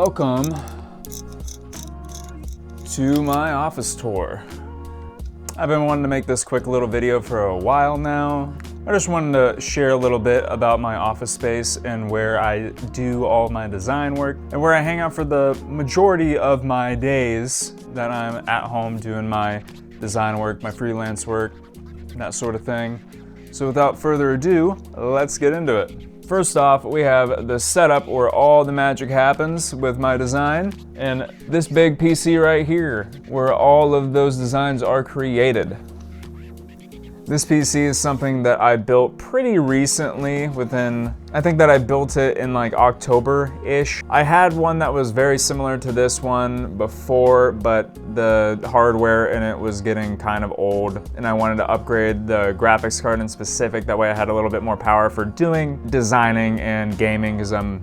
Welcome to my office tour. I've been wanting to make this quick little video for a while now. I just wanted to share a little bit about my office space and where I do all my design work and where I hang out for the majority of my days that I'm at home doing my design work, my freelance work, that sort of thing. So without further ado, let's get into it. First off, we have the setup where all the magic happens with my design, and this big PC right here where all of those designs are created. This PC is something that I built pretty recently I think that I built it in like October-ish. I had one that was very similar to this one before, but the hardware in it was getting kind of old and I wanted to upgrade the graphics card in specific. That way I had a little bit more power for doing designing and gaming because I'm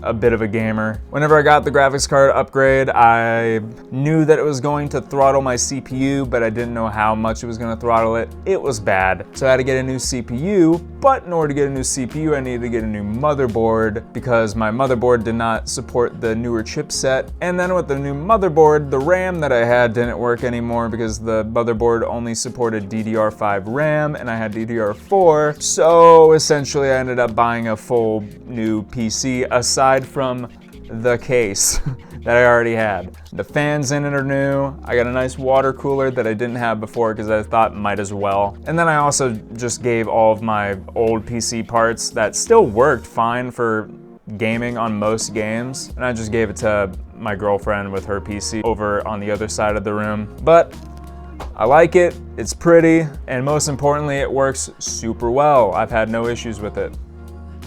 a bit of a gamer. Whenever I got the graphics card upgrade, I knew that it was going to throttle my CPU, but I didn't know how much it was going to throttle it. It was bad. So I had to get a new CPU, but in order to get a new CPU, I needed to get a new motherboard because my motherboard did not support the newer chipset. And then with the new motherboard, the RAM that I had didn't work anymore because the motherboard only supported DDR5 RAM and I had DDR4. So essentially I ended up buying a full new PC aside from the case that I already had. The fans in it are new. I got a nice water cooler that I didn't have before because I thought might as well. And then I also just gave all of my old PC parts that still worked fine for gaming on most games, and I just gave it to my girlfriend with her PC over on the other side of the room. But I like it, it's pretty, and most importantly, it works super well. I've had no issues with it.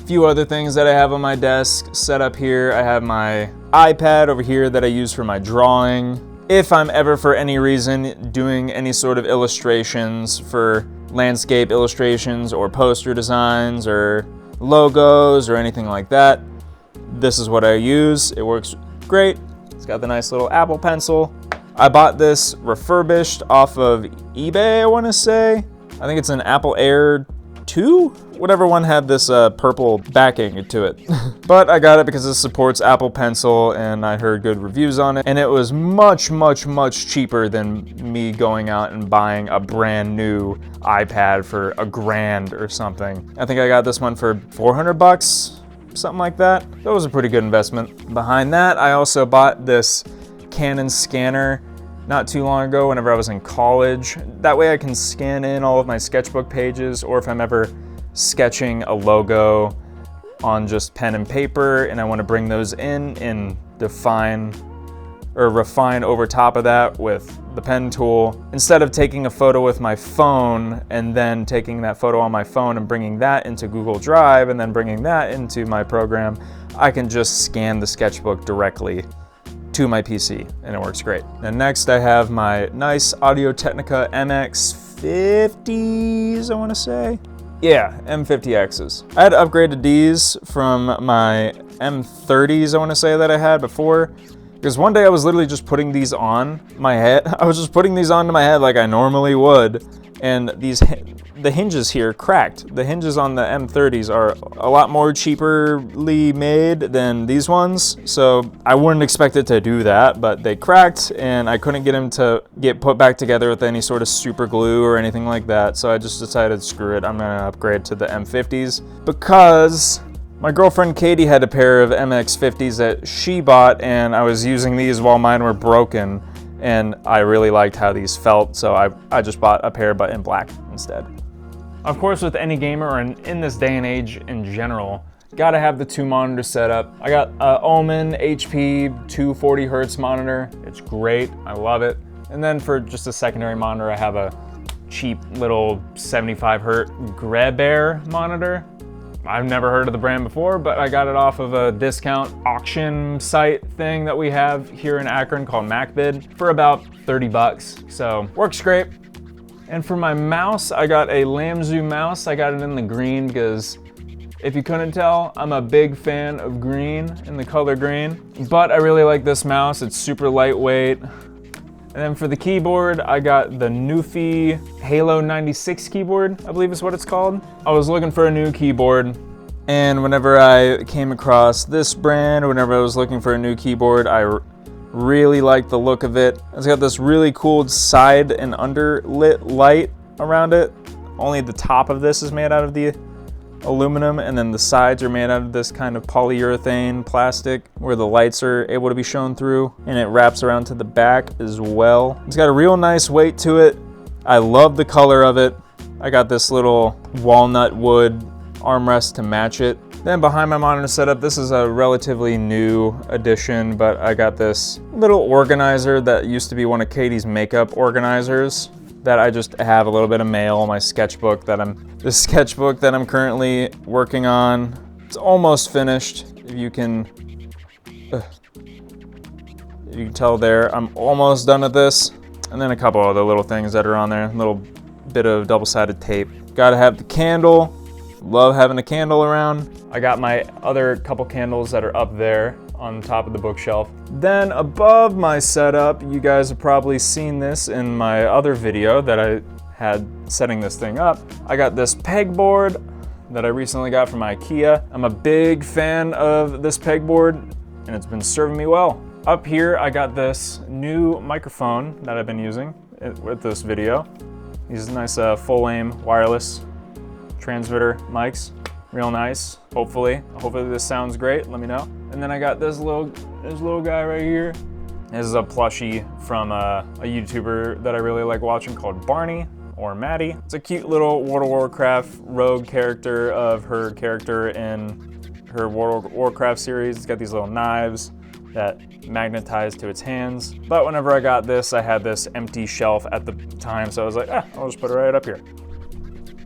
Few other things that I have on my desk set up here. I have my iPad over here that I use for my drawing. If I'm ever for any reason doing any sort of illustrations for landscape illustrations or poster designs or logos or anything like that, this is what I use. It works great. It's got the nice little Apple Pencil. I bought this refurbished off of eBay, I want to say. I think it's an Apple Air 2? Whatever one had this purple backing to it. But I got it because it supports Apple Pencil and I heard good reviews on it. And it was much, much, much cheaper than me going out and buying a brand new iPad for $1,000 or something. I think I got this one for 400 bucks, something like that. That was a pretty good investment. Behind that, I also bought this Canon scanner not too long ago whenever I was in college. That way I can scan in all of my sketchbook pages, or if I'm ever sketching a logo on just pen and paper and I want to bring those in and define or refine over top of that with the pen tool. Instead of taking a photo with my phone and then taking that photo on my phone and bringing that into Google Drive and then bringing that into my program, I can just scan the sketchbook directly to my PC and it works great. And next I have my nice Audio-Technica MX50s, I want to say. Yeah, M50Xs. I had upgraded these from my M30s, I want to say, that I had before. Because one day I was literally just putting these on my head. I was just putting these onto my head like I normally would. And the hinges here cracked. The hinges on the M30s are a lot more cheaperly made than these ones. So I wouldn't expect it to do that, but they cracked and I couldn't get them to get put back together with any sort of super glue or anything like that. So I just decided, screw it, I'm gonna upgrade to the M50s because my girlfriend Katie had a pair of MX50s that she bought and I was using these while mine were broken. And I really liked how these felt, so I just bought a pair but in black instead. Of course, with any gamer or in this day and age in general, gotta have the 2 monitors set up. I got a Omen HP 240 Hertz monitor. It's great, I love it. And then for just a secondary monitor, I have a cheap little 75 Hertz Grebear monitor. I've never heard of the brand before, but I got it off of a discount auction site thing that we have here in Akron called MacBid for about 30 bucks. So works great. And for my mouse, I got a Lamzu mouse. I got it in the green because if you couldn't tell, I'm a big fan of green and the color green. But I really like this mouse. It's super lightweight. And then for the keyboard, I got the Newfie Halo 96 keyboard, I believe is what it's called. I was looking for a new keyboard And whenever I came across this brand, whenever I was looking for a new keyboard, I really liked the look of it. It's got this really cool side and underlit light around it. Only the top of this is made out of the aluminum, and then the sides are made out of this kind of polyurethane plastic where the lights are able to be shown through, and it wraps around to the back as well. It's got a real nice weight to it. I love the color of it. I got this little walnut wood armrest to match it. Then behind my monitor setup, this is a relatively new addition, but I got this little organizer that used to be one of Katie's makeup organizers that I just have a little bit of mail, my sketchbook that I'm currently working on. It's almost finished. If you can tell there, I'm almost done with this. And then a couple other little things that are on there, a little bit of double-sided tape. Gotta have the candle. Love having a candle around. I got my other couple candles that are up there on top of the bookshelf. Then above my setup, you guys have probably seen this in my other video that I had setting this thing up. I got this pegboard that I recently got from IKEA. I'm a big fan of this pegboard and it's been serving me well. Up here, I got this new microphone that I've been using with this video. These nice full aim wireless transmitter mics. Real nice. Hopefully this sounds great. Let me know. And then I got this little guy right here. This is a plushie from a YouTuber that I really like watching called Barney or Maddie. It's a cute little World of Warcraft rogue character of her character in her World of Warcraft series. It's got these little knives that magnetize to its hands. But whenever I got this, I had this empty shelf at the time, so I was like, I'll just put it right up here.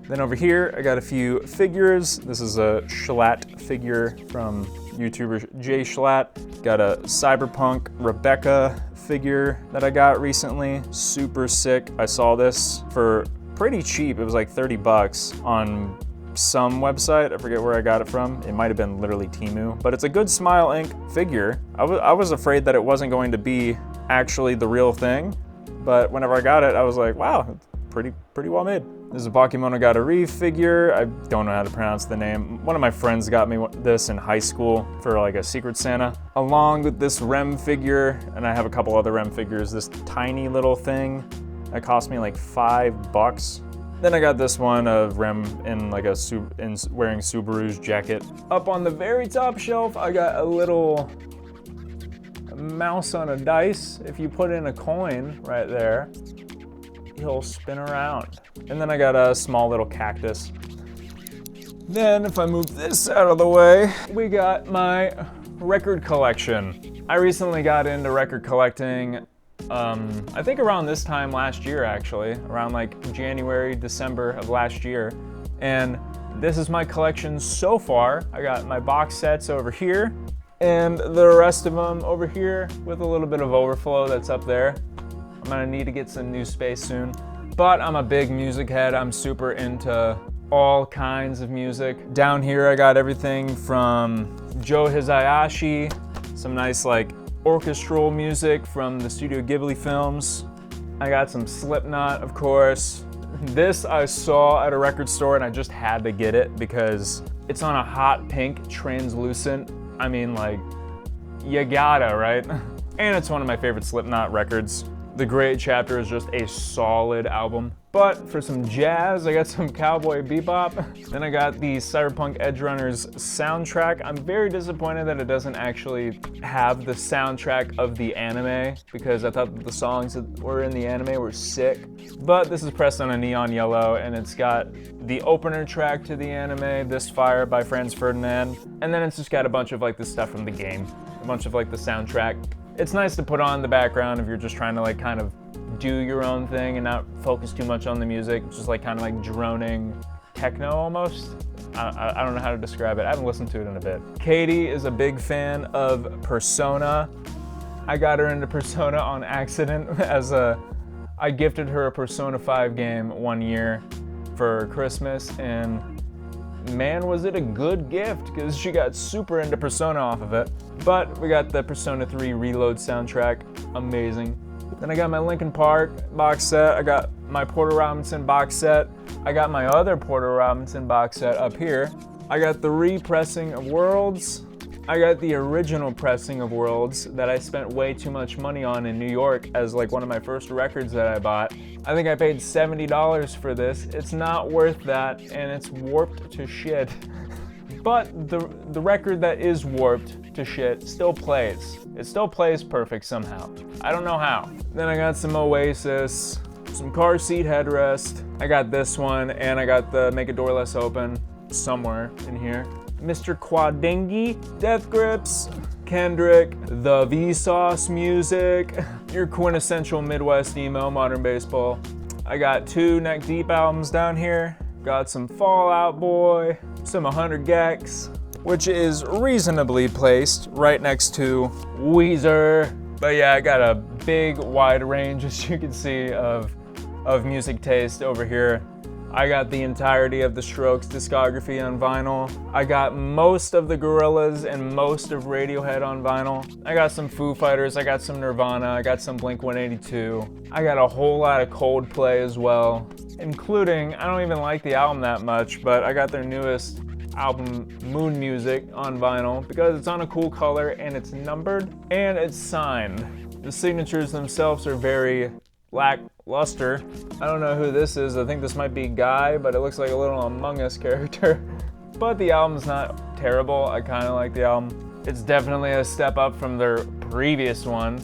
Then over here, I got a few figures. This is a Schlatt figure from YouTuber Jay Schlatt. Got a Cyberpunk Rebecca figure that I got recently. Super sick. I saw this for pretty cheap. It was like 30 bucks on some website. I forget where I got it from. It might have been literally Temu, but it's a good Smile Inc. figure. I was afraid that it wasn't going to be actually the real thing, but whenever I got it, I was like, wow, it's pretty well made. This is a Bakemonogatari figure. I don't know how to pronounce the name. One of my friends got me this in high school for like a Secret Santa. Along with this Rem figure, and I have a couple other Rem figures, this tiny little thing that cost me like $5. Then I got this one of Rem in like wearing Subaru's jacket. Up on the very top shelf, I got a little mouse on a dice. If you put in a coin right there, he'll spin around. And then I got a small little cactus. Then if I move this out of the way, we got my record collection. I recently got into record collecting, I think around this time last year actually, around like January, December of last year. And this is my collection so far. I got my box sets over here and the rest of them over here with a little bit of overflow that's up there. I'm gonna need to get some new space soon. But I'm a big music head. I'm super into all kinds of music. Down here I got everything from Joe Hisaishi, some nice like orchestral music from the Studio Ghibli films. I got some Slipknot, of course. This I saw at a record store and I just had to get it because it's on a hot pink translucent. I mean, like, you gotta, right? And it's one of my favorite Slipknot records. The Great Chapter is just a solid album. But for some jazz, I got some Cowboy Bebop. Then I got the Cyberpunk Edgerunners soundtrack. I'm very disappointed that it doesn't actually have the soundtrack of the anime because I thought that the songs that were in the anime were sick. But this is pressed on a neon yellow and it's got the opener track to the anime, This Fire by Franz Ferdinand. And then it's just got a bunch of like the stuff from the game, a bunch of like the soundtrack. It's nice to put on in the background if you're just trying to like kind of do your own thing and not focus too much on the music. It's just like kind of like droning techno almost. I don't know how to describe it. I haven't listened to it in a bit. Katie is a big fan of Persona. I got her into Persona on accident I gifted her a Persona 5 game one year for Christmas, and man, was it a good gift because she got super into Persona off of it. But we got the Persona 3 Reload soundtrack, amazing. Then I got my Linkin Park box set. I got my Porter Robinson box set. I got my other Porter Robinson box set up here. I got the repressing of Worlds. I got the original pressing of Worlds that I spent way too much money on in New York as like one of my first records that I bought. I think I paid $70 for this. It's not worth that, and it's warped to shit. But the record that is warped to shit still plays. It still plays perfect somehow. I don't know how. Then I got some Oasis, some car seat headrest. I got this one, and I got the Make a Door Less Open somewhere in here. Mr. Quadingy, Death Grips, Kendrick, the Vsauce music, your quintessential Midwest emo, modern baseball. I got 2 Neck Deep albums down here. Got some Fall Out Boy, some 100 Gex, which is reasonably placed right next to Weezer. But yeah, I got a big wide range, as you can see, of music taste over here. I got the entirety of the Strokes discography on vinyl. I got most of the Gorillaz and most of Radiohead on vinyl. I got some Foo Fighters, I got some Nirvana, I got some Blink-182. I got a whole lot of Coldplay as well, including, I don't even like the album that much, but I got their newest album, Moon Music, on vinyl because it's on a cool color and it's numbered and it's signed. The signatures themselves are very lackluster. I don't know who this is. I think this might be Guy, but it looks like a little Among Us character. But the album's not terrible. I kind of like the album. It's definitely a step up from their previous one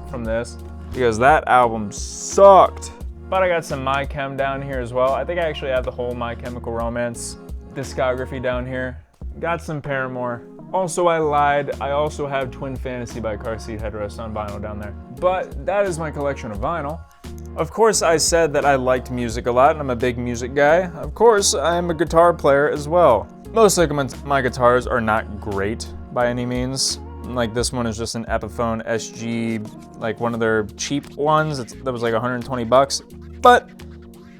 from this, because that album sucked. But I got some My Chem down here as well. I think I actually have the whole My Chemical Romance discography down here. Got some Paramore. Also, I lied. I also have Twin Fantasy by Car Seat Headrest on vinyl down there. But that is my collection of vinyl. Of course, I said that I liked music a lot and I'm a big music guy. Of course, I am a guitar player as well. Most of my guitars are not great by any means. Like this one is just an Epiphone SG, like one of their cheap ones. That was like 120 bucks. But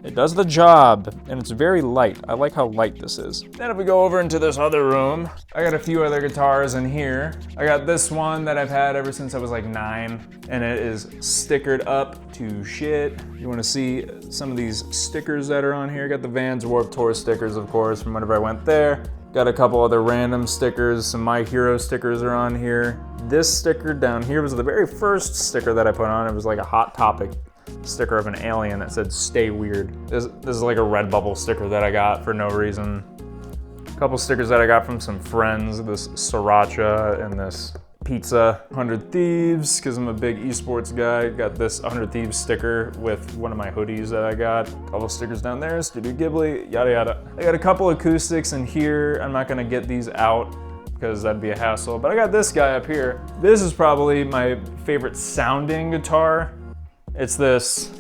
it does the job, and it's very light. I like how light this is. Then if we go over into this other room, I got a few other guitars in here. I got this one that I've had ever since I was like 9, and it is stickered up to shit. You wanna see some of these stickers that are on here? Got the Vans Warped Tour stickers, of course, from whenever I went there. Got a couple other random stickers, some My Hero stickers are on here. This sticker down here was the very first sticker that I put on. It was like a Hot Topic sticker of an alien that said "Stay Weird." This is like a Redbubble sticker that I got for no reason. A couple stickers that I got from some friends, this Sriracha and this Pizza. 100 Thieves, because I'm a big esports guy. Got this 100 Thieves sticker with one of my hoodies that I got. A couple stickers down there, Studio Ghibli, yada yada. I got a couple acoustics in here. I'm not gonna get these out because that'd be a hassle, but I got this guy up here. This is probably my favorite sounding guitar. It's this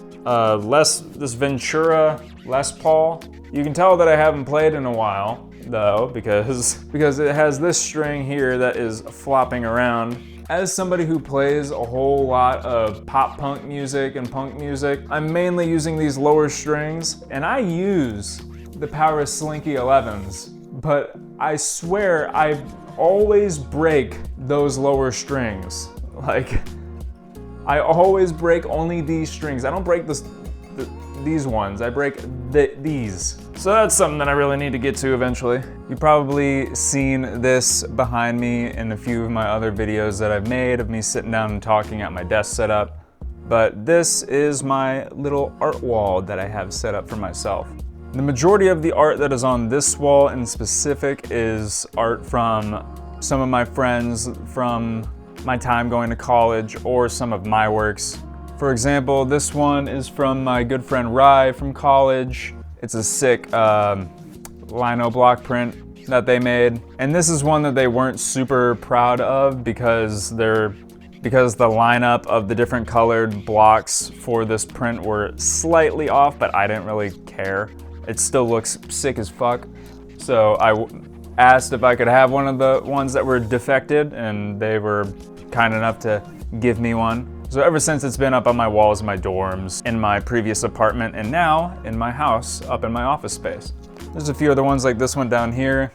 Ventura Les Paul. You can tell that I haven't played in a while though, because it has this string here that is flopping around. As somebody who plays a whole lot of pop punk music and punk music, I'm mainly using these lower strings, and I use the Power Slinky 11s, but I swear I always break those lower strings. Like, I always break only these strings. I don't break these ones, I break these. So that's something that I really need to get to eventually. You've probably seen this behind me in a few of my other videos that I've made of me sitting down and talking at my desk setup. But this is my little art wall that I have set up for myself. The majority of the art that is on this wall in specific is art from some of my friends from my time going to college, or some of my works. For example, this one is from my good friend Rye from college. It's a sick lino block print that they made. And this is one that they weren't super proud of because the lineup of the different colored blocks for this print were slightly off, but I didn't really care. It still looks sick as fuck. So I asked if I could have one of the ones that were defected, and they were kind enough to give me one. So ever since, it's been up on my walls in my dorms, in my previous apartment, and now in my house, up in my office space. There's a few other ones like this one down here.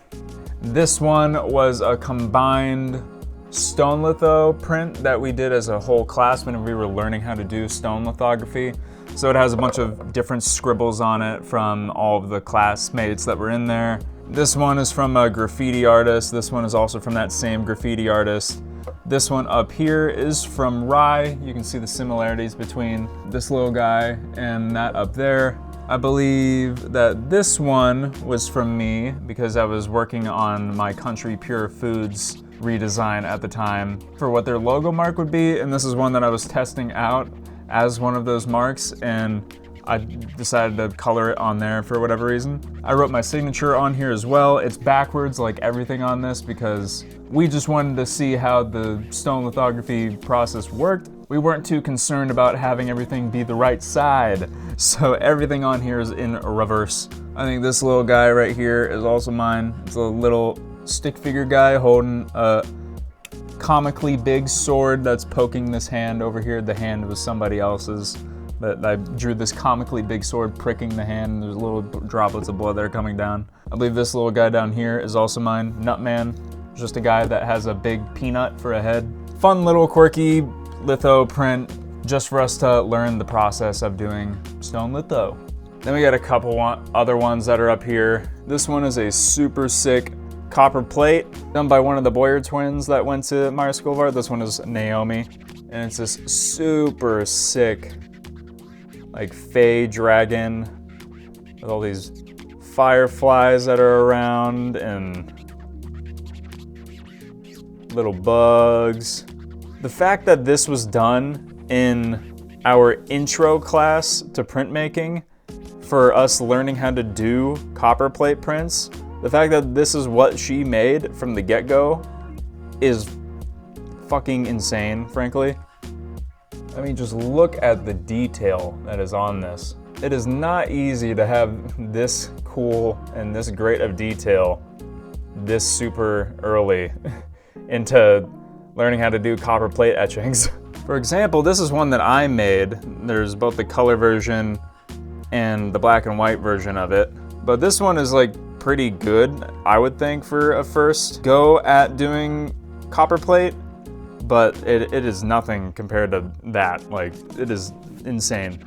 This one was a combined stone litho print that we did as a whole class when we were learning how to do stone lithography. So it has a bunch of different scribbles on it from all of the classmates that were in there. This one is from a graffiti artist. This one is also from that same graffiti artist. This one up here is from Rye. You can see the similarities between this little guy and that up there. I believe that this one was from me because I was working on my Country Pure Foods redesign at the time for what their logo mark would be, and this is one that I was testing out as one of those marks, and I decided to color it on there for whatever reason. I wrote my signature on here as well. It's backwards like everything on this because we just wanted to see how the stone lithography process worked. We weren't too concerned about having everything be the right side, so everything on here is in reverse. I think this little guy right here is also mine. It's a little stick figure guy holding a comically big sword that's poking this hand over here. The hand was somebody else's, but I drew this comically big sword pricking the hand, and there's little droplets of blood that are coming down. I believe this little guy down here is also mine. Nutman, just a guy that has a big peanut for a head. Fun little quirky litho print just for us to learn the process of doing stone litho. Then we got a couple other ones that are up here. This one is a super sick copper plate done by one of the Boyer twins that went to Meyer School of Art. This one is Naomi, and it's this super sick like fey dragon with all these fireflies that are around and little bugs. The fact that this was done in our intro class to printmaking for us learning how to do copper plate prints, the fact that this is what she made from the get-go is fucking insane, frankly. I mean, just look at the detail that is on this. It is not easy to have this cool and this great of detail this super early into learning how to do copper plate etchings. For example, this is one that I made. There's both the color version and the black and white version of it. But this one is like pretty good, I would think, for a first go at doing copper plate. But it is nothing compared to that. Like, it is insane.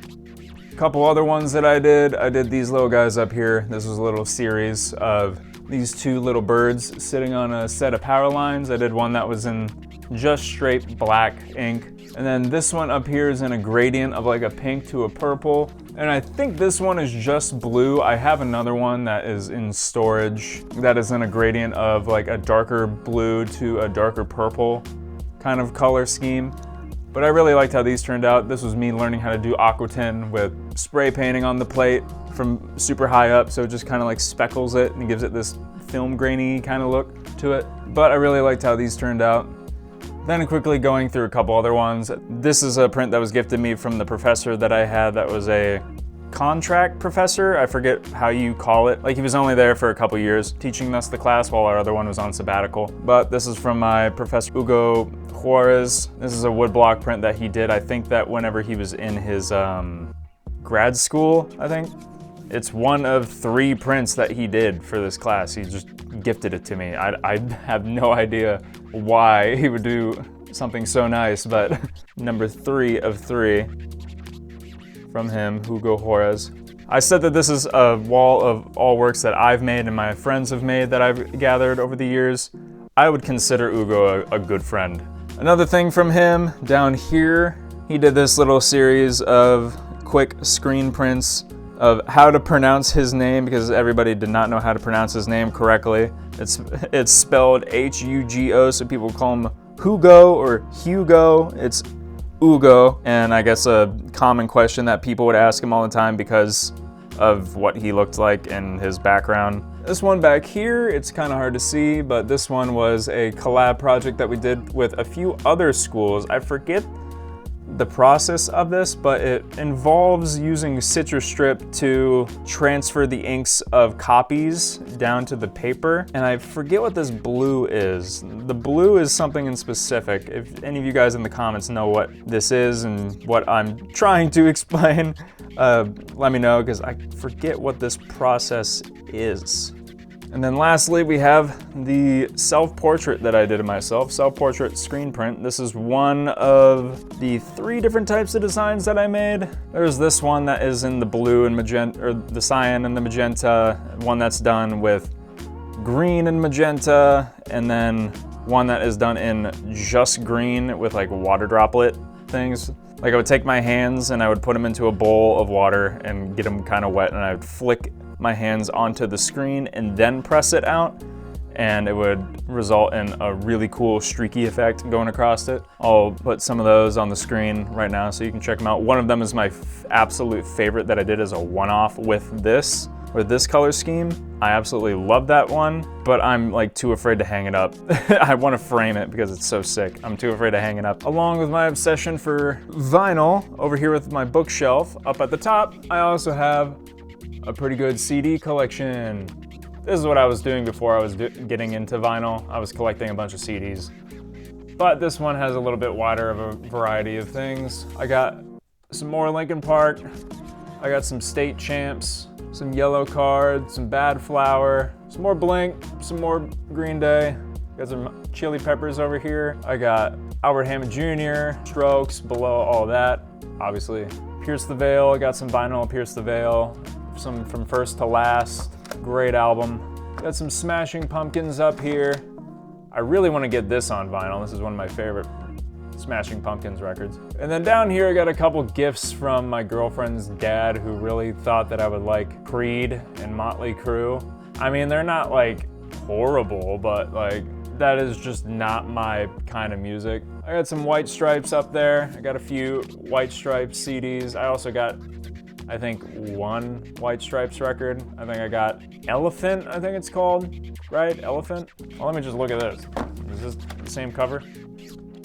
A couple other ones that I did these little guys up here. This was a little series of these two little birds sitting on a set of power lines. I did one that was in just straight black ink. And then this one up here is in a gradient of like a pink to a purple. And I think this one is just blue. I have another one that is in storage that is in a gradient of like a darker blue to a darker purple kind of color scheme. But I really liked how these turned out. This was me learning how to do aquatint with spray painting on the plate from super high up, so it just kind of like speckles it and gives it this film grainy kind of look to it. But I really liked how these turned out. Then quickly going through a couple other ones. This is a print that was gifted me from the professor that I had that was a contract professor. I forget how you call it. Like, he was only there for a couple years teaching us the class while our other one was on sabbatical. But this is from my professor Hugo Juarez. This is a woodblock print that he did. I think that whenever he was in his grad school, I think. It's one of 3 prints that he did for this class. He just gifted it to me. I have no idea why he would do something so nice, but number 3 of 3 from him, Hugo Juarez. I said that this is a wall of all works that I've made and my friends have made that I've gathered over the years. I would consider Hugo a good friend. Another thing from him down here, he did this little series of quick screen prints of how to pronounce his name, because everybody did not know how to pronounce his name correctly. It's spelled H-U-G-O, so people call him Hugo or Hugo. It's Ugo, and I guess a common question that people would ask him all the time because of what he looked like and his background. This one back here, it's kind of hard to see, but this one was a collab project that we did with a few other schools. I forget the process of this, but it involves using citrus strip to transfer the inks of copies down to the paper. And I forget what this blue is. The blue is something in specific. If any of you guys in the comments know what this is and what I'm trying to explain, let me know, because I forget what this process is. And then lastly, we have the self-portrait that I did of myself, self-portrait screen print. This is one of the 3 different types of designs that I made. There's this one that is in the blue and magenta, or the cyan and the magenta, one that's done with green and magenta, and then one that is done in just green with like water droplet things. Like I would take my hands and I would put them into a bowl of water and get them kind of wet, and I would flick my hands onto the screen and then press it out, and it would result in a really cool streaky effect going across it. I'll put some of those on the screen right now so you can check them out. One of them is my absolute favorite that I did as a one-off with this color scheme. I absolutely love that one, but I'm like too afraid to hang it up. I want to frame it because it's so sick. I'm too afraid to hang it up. Along with my obsession for vinyl, over here with my bookshelf up at the top, I also have a pretty good CD collection. This is what I was doing before I was getting into vinyl. I was collecting a bunch of CDs, but this one has a little bit wider of a variety of things. I got some more Linkin Park. I got some State Champs, some Yellow Card, some Bad Flower, some more Blink, some more Green Day. Got some Chili Peppers over here. I got Albert Hammond Jr., Strokes, Below, all that, obviously. Pierce the Veil, I got some vinyl Pierce the Veil, some From First to Last, great album. Got some Smashing Pumpkins up here. I really want to get this on vinyl. This is one of my favorite Smashing Pumpkins records. And then down here I got a couple gifts from my girlfriend's dad, who really thought that I would like Creed and Motley Crue. I mean, they're not like horrible, but like that is just not my kind of music. I got some White Stripes up there. I got a few White Stripes CDs. I also got, I think, one White Stripes record. I think I got Elephant, I think it's called, right? Elephant? Well, let me just look at this. Is this the same cover?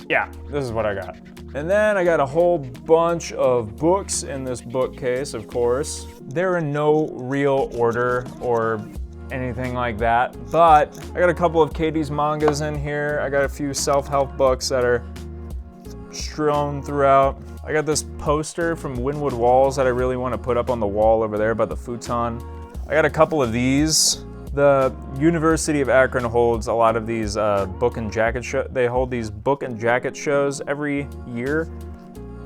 Yeah, this is what I got. And then I got a whole bunch of books in this bookcase, of course. They're in no real order or anything like that, but I got a couple of Katie's mangas in here. I got a few self-help books that are strewn throughout. I got this poster from Wynwood Walls that I really want to put up on the wall over there by the futon. I got a couple of these. The University of Akron holds a lot of these book and jacket shows. They hold these book and jacket shows every year.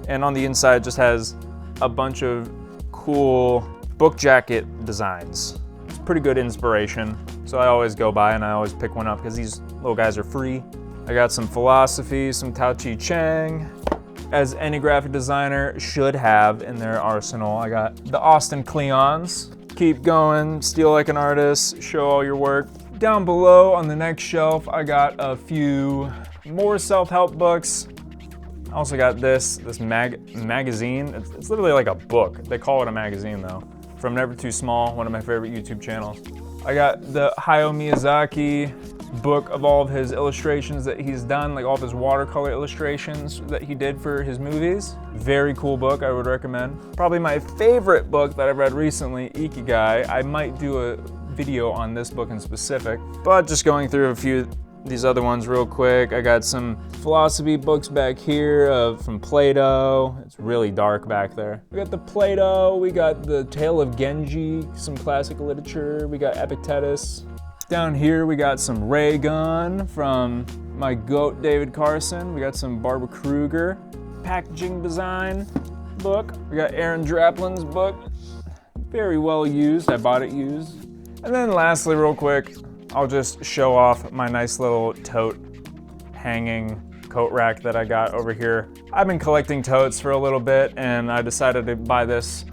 And on the inside it just has a bunch of cool book jacket designs. It's pretty good inspiration. So I always go by and I always pick one up because these little guys are free. I got some philosophy, some Tao Chi Chang, as any graphic designer should have in their arsenal. I got the Austin Kleons. Keep going, steal like an artist, show all your work. Down below on the next shelf, I got a few more self-help books. I also got this magazine. It's literally like a book. They call it a magazine though. From Never Too Small, one of my favorite YouTube channels. I got the Hayao Miyazaki book of all of his illustrations that he's done, like all of his watercolor illustrations that he did for his movies. Very cool book, I would recommend. Probably my favorite book that I've read recently, Ikigai. I might do a video on this book in specific, but just going through a few of these other ones real quick. I got some philosophy books back here from Plato. It's really dark back there. We got the Plato, we got the Tale of Genji, some classic literature. We got Epictetus. Down here we got some Ray Gun from my goat David Carson. We got some Barbara Kruger packaging design book. We got Aaron Draplin's book. Very well used, I bought it used. And then lastly, real quick, I'll just show off my nice little tote hanging coat rack that I got over here. I've been collecting totes for a little bit and I decided to buy this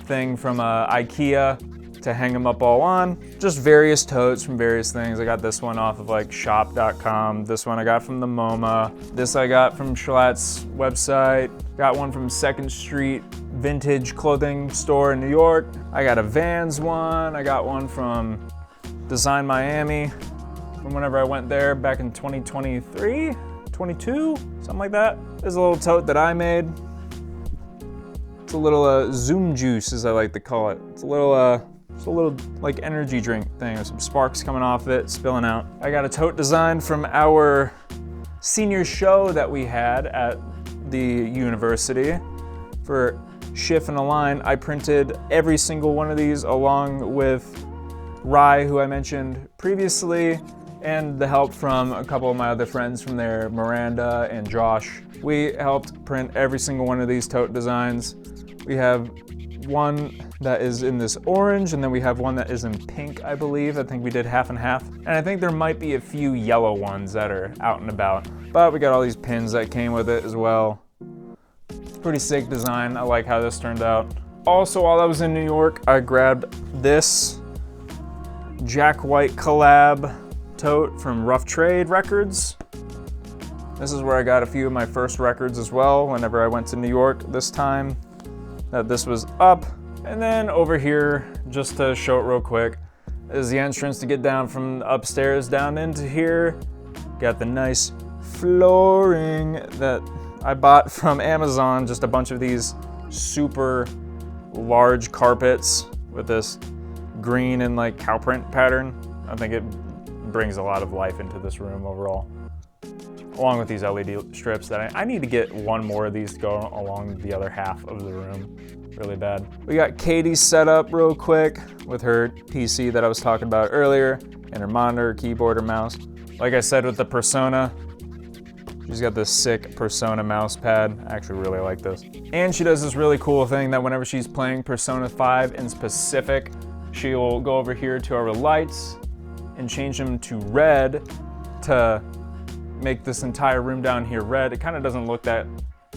thing from IKEA to hang them up all on. Just various totes from various things. I got this one off of like shop.com. This one I got from the MoMA. This I got from Schlatt's website. Got one from 2nd Street Vintage Clothing Store in New York. I got a Vans one. I got one from Design Miami from whenever I went there back in 2023, 22, something like that. There's a little tote that I made. It's a little Zoom juice, as I like to call it. It's a little like energy drink thing. There's some sparks coming off of it, spilling out. I got a tote design from our senior show that we had at the university for Schiff and Align. I printed every single one of these along with Rye, who I mentioned previously, and the help from a couple of my other friends from there, Miranda and Josh. We helped print every single one of these tote designs. We have one that is in this orange, and then we have one that is in pink, I believe. I think we did half and half. And I think there might be a few yellow ones that are out and about. But we got all these pins that came with it as well. Pretty sick design. I like how this turned out. Also, while I was in New York, I grabbed this Jack White collab tote from Rough Trade Records. This is where I got a few of my first records as well whenever I went to New York this time that this was up. And then over here, just to show it real quick, is the entrance to get down from upstairs down into here. Got the nice flooring that I bought from Amazon, just a bunch of these super large carpets with this green and like cow print pattern. I think it brings a lot of life into this room overall. Along with these LED strips that I need to get one more of these to go along the other half of the room really bad. We got Katie set up real quick with her PC that I was talking about earlier, and her monitor, keyboard, her mouse. Like I said with the Persona, she's got this sick Persona mouse pad. I actually really like this. And she does this really cool thing that whenever she's playing Persona 5 in specific, she'll go over here to our lights and change them to red to make this entire room down here red. It kind of doesn't look that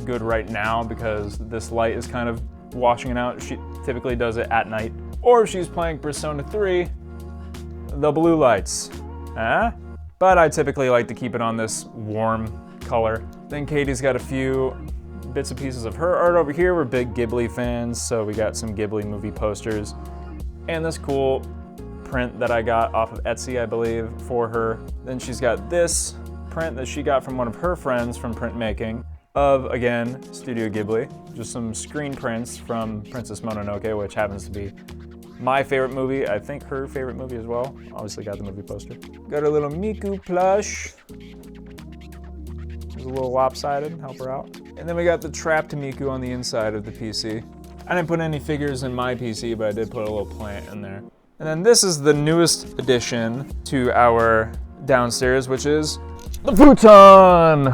good right now because this light is kind of washing it out. She typically does it at night. Or if she's playing Persona 3, the blue lights. But I typically like to keep it on this warm color. Then Katie's got a few bits and pieces of her art over here. We're big Ghibli fans, so we got some Ghibli movie posters. And this cool print that I got off of Etsy, I believe, for her. Then she's got this print that she got from one of her friends from printmaking of, again, Studio Ghibli. Just some screen prints from Princess Mononoke, which happens to be my favorite movie. I think her favorite movie as well. Obviously got the movie poster. Got a little Miku plush. It's a little lopsided, help her out. And then we got the trapped Miku on the inside of the PC. I didn't put any figures in my PC, but I did put a little plant in there. And then this is the newest addition to our downstairs, which is the futon!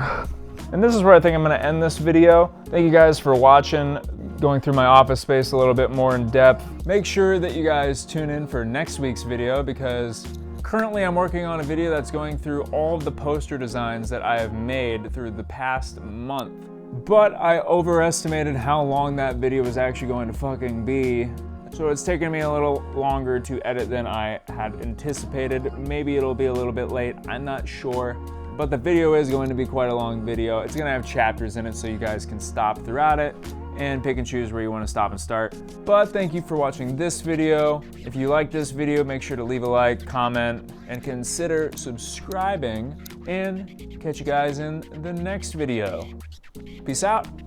And this is where I think I'm gonna end this video. Thank you guys for watching, going through my office space a little bit more in depth. Make sure that you guys tune in for next week's video because currently I'm working on a video that's going through all of the poster designs that I have made through the past month. But I overestimated how long that video was actually going to fucking be. So it's taken me a little longer to edit than I had anticipated. Maybe it'll be a little bit late, I'm not sure. But the video is going to be quite a long video. It's gonna have chapters in it so you guys can stop throughout it and pick and choose where you wanna stop and start. But thank you for watching this video. If you like this video, make sure to leave a like, comment, and consider subscribing, and catch you guys in the next video. Peace out.